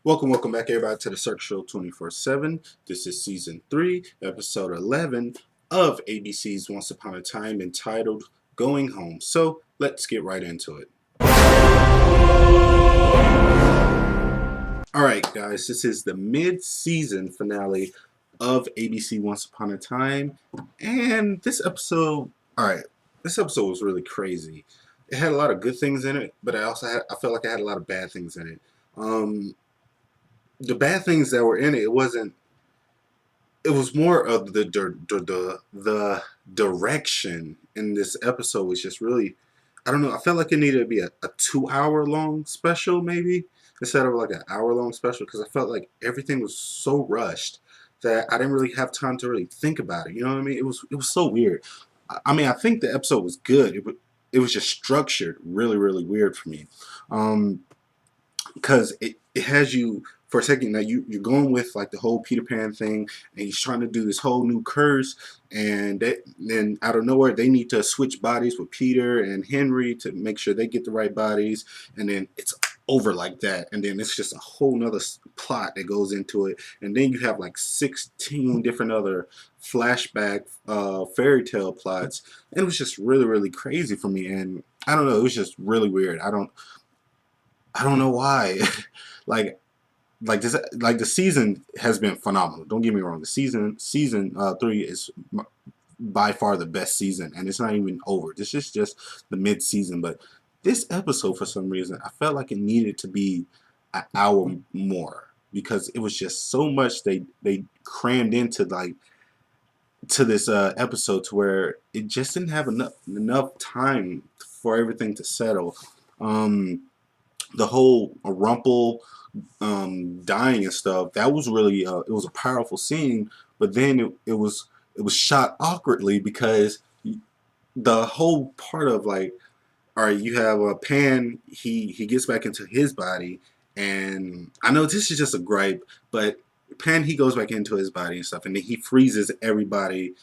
Welcome back, everybody, to the Circle Show 24/7. This is season 3, episode 11 of ABC's Once Upon a Time, entitled Going Home. So let's get right into it. Alright, guys, this is the mid-season finale of ABC Once Upon a Time. And this episode was really crazy. It had a lot of good things in it, but I felt like I had a lot of bad things in it. The bad things that were in it, it was more of the direction in this episode was just really, I don't know, I felt like it needed to be a 2 hour long special maybe instead of like an hour long special, because I felt like everything was so rushed that I didn't really have time to really think about it. You know what I mean? It was so weird. I think the episode was good. It was just structured really weird for me. Because it has you for a second. Now you're going with like the whole Peter Pan thing, and he's trying to do this whole new curse, and then out of nowhere they need to switch bodies with Peter and Henry to make sure they get the right bodies, and then it's over like that, and then it's just a whole nother plot that goes into it, and then you have like 16 different other flashback fairy tale plots, and it was just really crazy for me, and I don't know, it was just really weird. I don't know why. like the season has been phenomenal. Don't get me wrong. The season 3 is by far the best season, and it's not even over. This is just the mid season, but this episode, for some reason, I felt like it needed to be an hour more, because it was just so much they crammed into to this episode, to where it just didn't have enough time for everything to settle. The whole Rumple dying and stuff, that was really it was a powerful scene, but then it was shot awkwardly, because the whole part of like, all right, you have Pan, he gets back into his body, and I know this is just a gripe, but Pan, he goes back into his body and stuff, and then he freezes everybody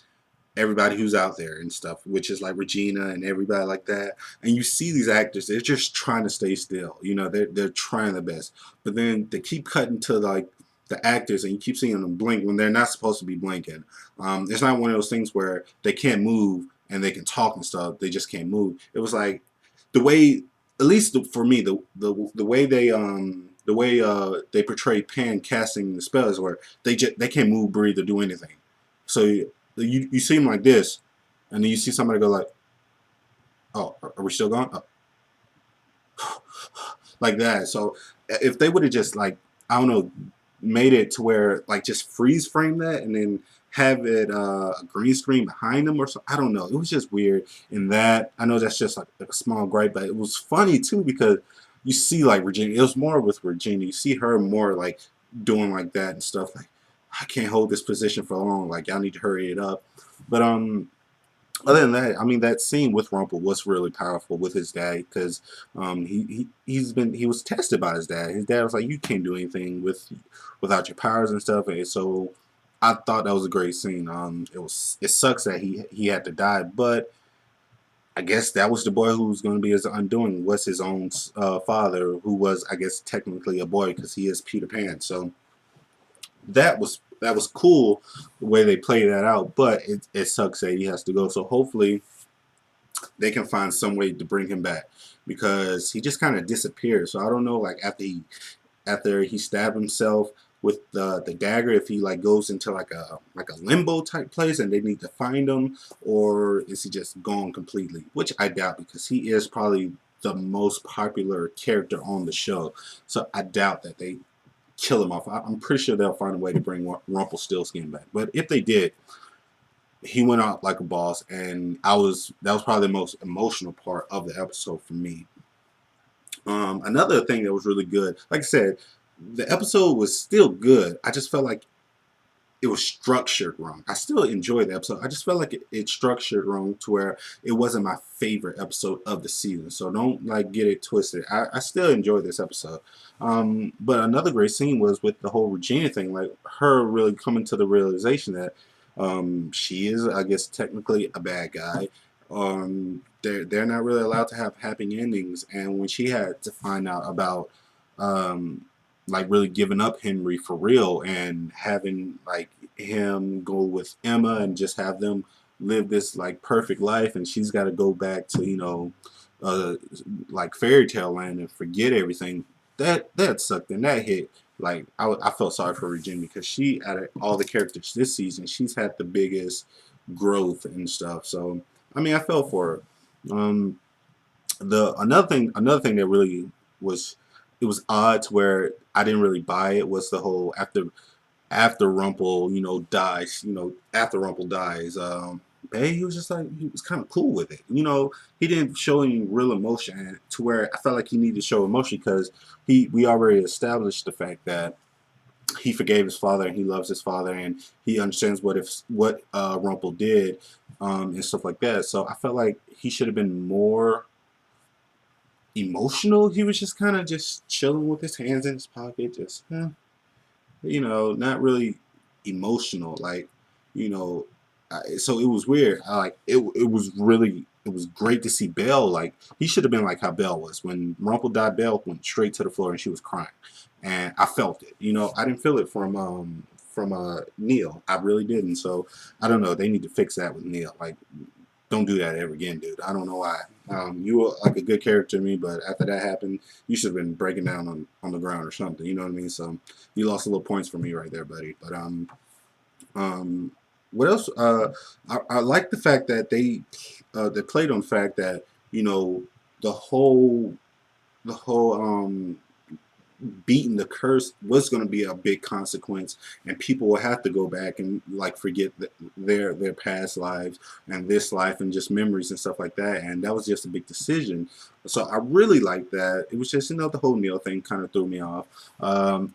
who's out there and stuff, which is like Regina and everybody like that. And you see these actors, they're just trying to stay still. You know, they're trying their best. But then they keep cutting to like the actors, and you keep seeing them blink when they're not supposed to be blinking. It's not one of those things where they can't move and they can talk and stuff. They just can't move. It was like the way, at least for me, the way they portrayed Pan casting the spells, where they can't move, breathe, or do anything. So you see him like this, and then you see somebody go like, "Oh, are we still going?" Oh. Like that. So if they would have just, like, I don't know, made it to where like just freeze frame that, and then have it a green screen behind them or so, I don't know. It was just weird in that. I know that's just like a small gripe, but it was funny too, because you see like Regina. It was more with Regina. You see her more like doing like that and stuff, like, I can't hold this position for long. Like, y'all need to hurry it up. But other than that, I mean, that scene with Rumple was really powerful with his dad, because he was tested by his dad. His dad was like, you can't do anything without your powers and stuff. And so I thought that was a great scene. It sucks that he had to die, but I guess that was the boy who was going to be his undoing, was his own father, who was, I guess, technically a boy, because he is Peter Pan. So that was cool the way they played that out, but it sucks that he has to go. So hopefully they can find some way to bring him back, because he just kind of disappeared. So I don't know, like after he stabbed himself with the dagger, if he like goes into like a limbo type place and they need to find him, or is he just gone completely, which I doubt, because he is probably the most popular character on the show. So I doubt that they kill him off. I'm pretty sure they'll find a way to bring Rumpelstiltskin back. But if they did, he went out like a boss, and that was probably the most emotional part of the episode for me. Another thing that was really good, like I said, the episode was still good. I just felt like it was structured wrong. I still enjoyed the episode. I just felt like it's structured wrong, to where it wasn't my favorite episode of the season. So don't like get it twisted. I still enjoyed this episode. But another great scene was with the whole Regina thing, like her really coming to the realization that she is, I guess, technically a bad guy. They're not really allowed to have happy endings, and when she had to find out about like really giving up Henry for real and having like him go with Emma and just have them live this like perfect life, and she's got to go back to, you know, uh like fairy tale land and forget everything. That sucked and that hit. Like I felt sorry for Regina because she, out of all the characters this season, she's had the biggest growth and stuff. So I mean, I felt for her. The another thing that really was, it was odd to where I didn't really buy it, was the whole after Rumple, you know, dies, you know, after Rumple dies, Bay, he was just like, he was kind of cool with it. You know, he didn't show any real emotion to where I felt like he needed to show emotion because we already established the fact that he forgave his father and he loves his father and he understands what Rumple did, and stuff like that. So I felt like he should have been more emotional. He was just kind of just chilling with his hands in his pocket, just you know, not really emotional. Like, you know, so it was weird. It was really, it was great to see Belle. Like, he should have been like how Belle was when Rumple died. Belle went straight to the floor and she was crying, and I felt it. You know, I didn't feel it from Neil. I really didn't. So I don't know. They need to fix that with Neil. Like, don't do that ever again, dude. I don't know why. You were like a good character to me, but after that happened, you should have been breaking down on the ground or something. You know what I mean? So you lost a little points for me right there, buddy. But what else? I like the fact that they played on the fact that, you know, the whole beating the curse was going to be a big consequence, and people will have to go back and like forget their past lives and this life and just memories and stuff like that, and that was just a big decision. So I really liked that. It was just, you know, the whole Neil thing kind of threw me off.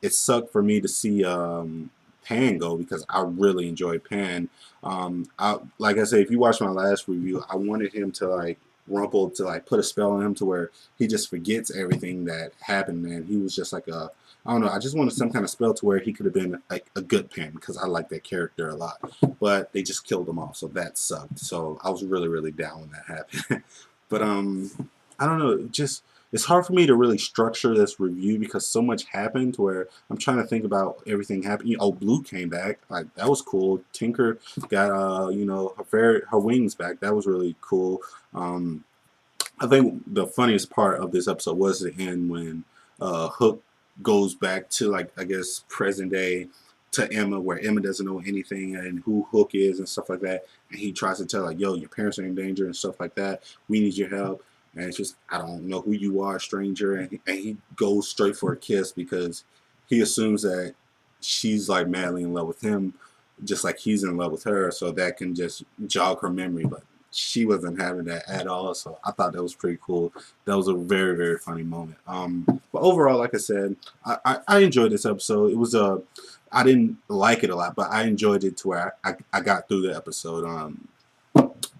It sucked for me to see Pan go because I really enjoyed Pan. Like I said, if you watched my last review, I wanted him to like Rumple to like put a spell on him to where he just forgets everything that happened, and he was just like a, I don't know, I just wanted some kind of spell to where he could have been like a good Pan because I like that character a lot, but they just killed him off, so that sucked. So I was really down when that happened. But I don't know, just, it's hard for me to really structure this review because so much happened to where I'm trying to think about everything happening. Oh, Blue came back, like that was cool. Tinker got you know, her wings back. That was really cool. I think the funniest part of this episode was the end when Hook goes back to, like, I guess present day to Emma, where Emma doesn't know anything and who Hook is and stuff like that, and he tries to tell, like, yo, your parents are in danger and stuff like that, we need your help. And it's just, I don't know who you are, stranger. And he goes straight for a kiss because he assumes that she's like madly in love with him, just like he's in love with her. So that can just jog her memory. But she wasn't having that at all. So I thought that was pretty cool. That was a very funny moment. But overall, like I said, I enjoyed this episode. It was I didn't like it a lot, but I enjoyed it to where I got through the episode.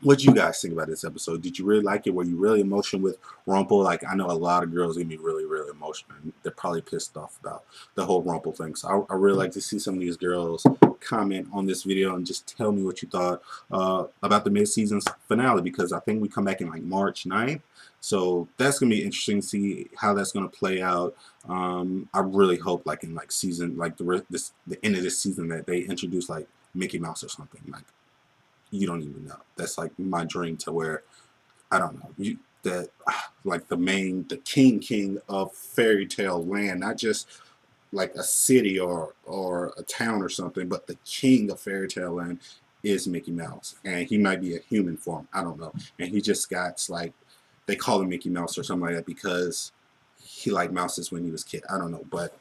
What do you guys think about this episode? Did you really like it? Were you really emotional with Rumple? Like, I know a lot of girls gonna be really emotional. They're probably pissed off about the whole Rumple thing. So I really like to see some of these girls comment on this video and just tell me what you thought about the mid-season finale, because I think we come back in like March 9th. So that's gonna be interesting to see how that's gonna play out. I really hope like in like season, like the end of this season, that they introduce like Mickey Mouse or something. Like, you don't even know. That's like my dream, to where, I don't know, that like the king of fairy tale land, not just like a city or a town or something, but the king of fairy tale land is Mickey Mouse, and he might be a human form. I don't know, and he just got like, they call him Mickey Mouse or something like that because he liked mouses when he was a kid. I don't know, but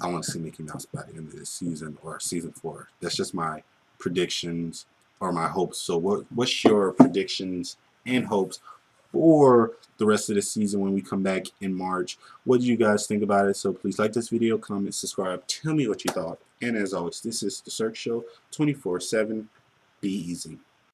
I want to see Mickey Mouse by the end of this season or season 4. That's just my predictions or my hopes. So what's your predictions and hopes for the rest of the season when we come back in March? What do you guys think about it? So please like this video, comment, subscribe, tell me what you thought. And as always, this is The Cirque Show 24/7. Be easy.